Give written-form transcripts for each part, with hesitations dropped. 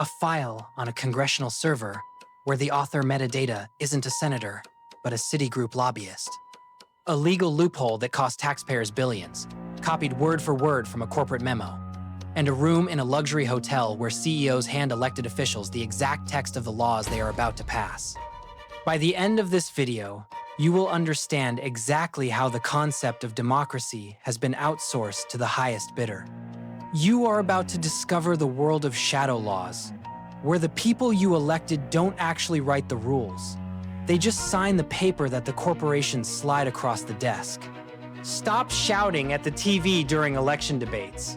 a file on a congressional server where the author metadata isn't a senator, but a Citigroup lobbyist. A legal loophole that cost taxpayers billions, copied word for word from a corporate memo. And a room in a luxury hotel where CEOs hand elected officials the exact text of the laws they are about to pass. By the end of this video, you will understand exactly how the concept of democracy has been outsourced to the highest bidder. You are about to discover the world of shadow laws, where the people you elected don't actually write the rules. They just sign the paper that the corporations slide across the desk. Stop shouting at the TV during election debates.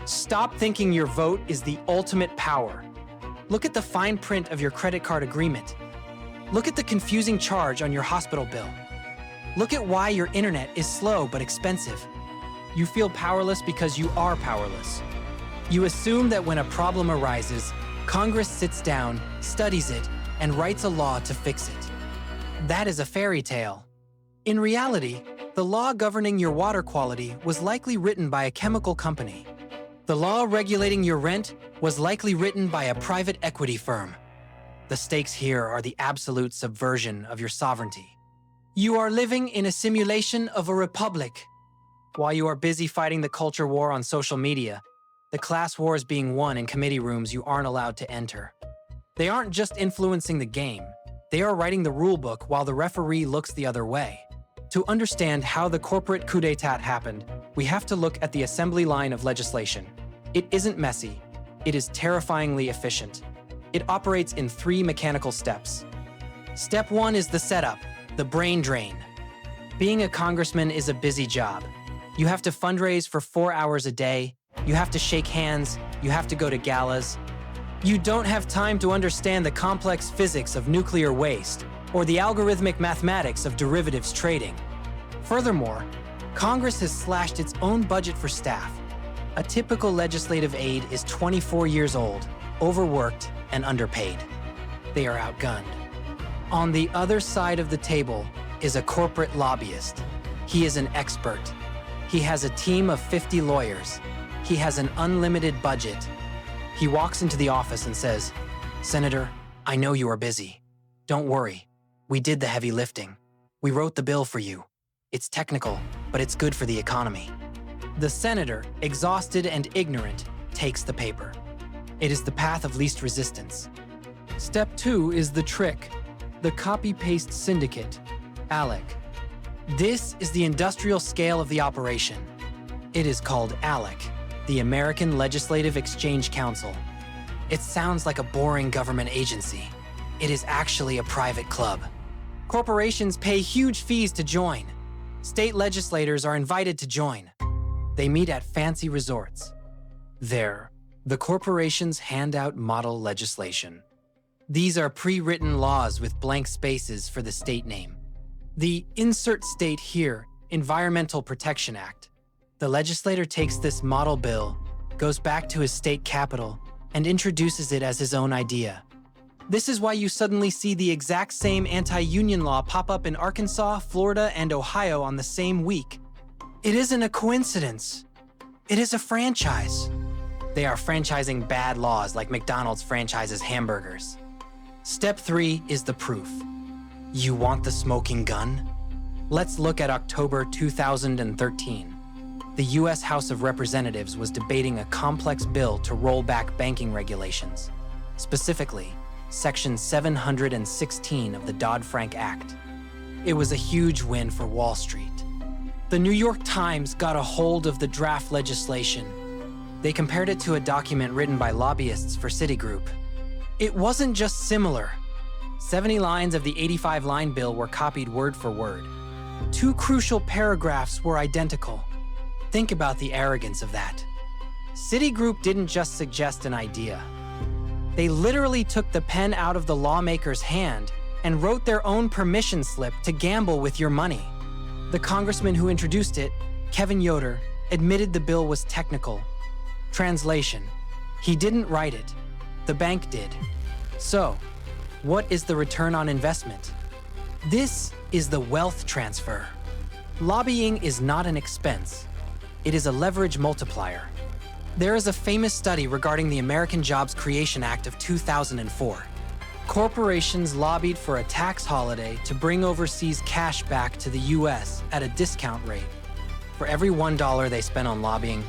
Stop thinking your vote is the ultimate power. Look at the fine print of your credit card agreement. Look at the confusing charge on your hospital bill. Look at why your internet is slow but expensive. You feel powerless because you are powerless. You assume that when a problem arises, Congress sits down, studies it, and writes a law to fix it. That is a fairy tale. In reality, the law governing your water quality was likely written by a chemical company. The law regulating your rent was likely written by a private equity firm. The stakes here are the absolute subversion of your sovereignty. You are living in a simulation of a republic. While you are busy fighting the culture war on social media, the class war is being won in committee rooms you aren't allowed to enter. They aren't just influencing the game, they are writing the rule book while the referee looks the other way. To understand how the corporate coup d'etat happened, we have to look at the assembly line of legislation. It isn't messy, it is terrifyingly efficient. It operates in 3 mechanical steps. Step 1 is the setup, the brain drain. Being a congressman is a busy job. You have to fundraise for 4 hours a day, you have to shake hands, you have to go to galas. You don't have time to understand the complex physics of nuclear waste or the algorithmic mathematics of derivatives trading. Furthermore, Congress has slashed its own budget for staff. A typical legislative aide is 24 years old, overworked, and underpaid. They are outgunned. On the other side of the table is a corporate lobbyist. He is an expert. He has a team of 50 lawyers. He has an unlimited budget. He walks into the office and says, "Senator, I know you are busy. Don't worry. We did the heavy lifting. We wrote the bill for you. It's technical, but it's good for the economy." The senator, exhausted and ignorant, takes the paper. It is the path of least resistance. Step 2 is the trick, the copy-paste syndicate, ALEC. This is the industrial scale of the operation. It is called ALEC, the American Legislative Exchange Council. It sounds like a boring government agency. It is actually a private club. Corporations pay huge fees to join. State legislators are invited to join. They meet at fancy resorts. There, the corporations hand out model legislation. These are pre-written laws with blank spaces for the state name. The insert state here, Environmental Protection Act. The legislator takes this model bill, goes back to his state capital, and introduces it as his own idea. This is why you suddenly see the exact same anti-union law pop up in Arkansas, Florida, and Ohio on the same week. It isn't a coincidence. It is a franchise. They are franchising bad laws like McDonald's franchises hamburgers. Step 3 is the proof. You want the smoking gun? Let's look at October 2013. The U.S. House of Representatives was debating a complex bill to roll back banking regulations, specifically Section 716 of the Dodd-Frank Act. It was a huge win for Wall Street. The New York Times got a hold of the draft legislation. They compared it to a document written by lobbyists for Citigroup. It wasn't just similar. 70 lines of the 85-line bill were copied word for word. 2 crucial paragraphs were identical. Think about the arrogance of that. Citigroup didn't just suggest an idea. They literally took the pen out of the lawmaker's hand and wrote their own permission slip to gamble with your money. The congressman who introduced it, Kevin Yoder, admitted the bill was technical. Translation: he didn't write it. The bank did. So, what is the return on investment? This is the wealth transfer. Lobbying is not an expense. It is a leverage multiplier. There is a famous study regarding the American Jobs Creation Act of 2004. Corporations lobbied for a tax holiday to bring overseas cash back to the US at a discount rate. For every $1 they spent on lobbying,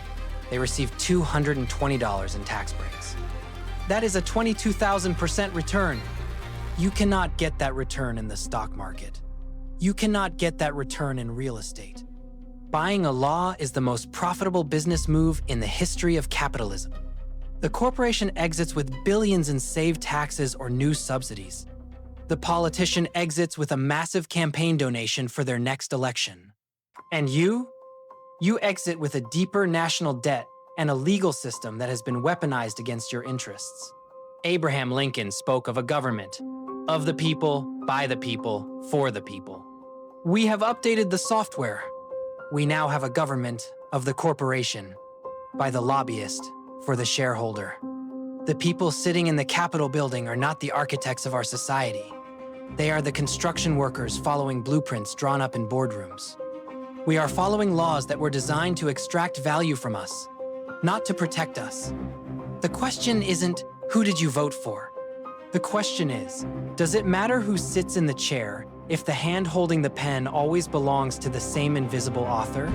they received $220 in tax breaks. That is a 22,000% return. You cannot get that return in the stock market. You cannot get that return in real estate. Buying a law is the most profitable business move in the history of capitalism. The corporation exits with billions in saved taxes or new subsidies. The politician exits with a massive campaign donation for their next election. And you? You exit with a deeper national debt and a legal system that has been weaponized against your interests. Abraham Lincoln spoke of a government of the people, by the people, for the people. We have updated the software. We now have a government of the corporation, by the lobbyist, for the shareholder. The people sitting in the Capitol building are not the architects of our society. They are the construction workers following blueprints drawn up in boardrooms. We are following laws that were designed to extract value from us, not to protect us. The question isn't, who did you vote for? The question is, does it matter who sits in the chair if the hand holding the pen always belongs to the same invisible author?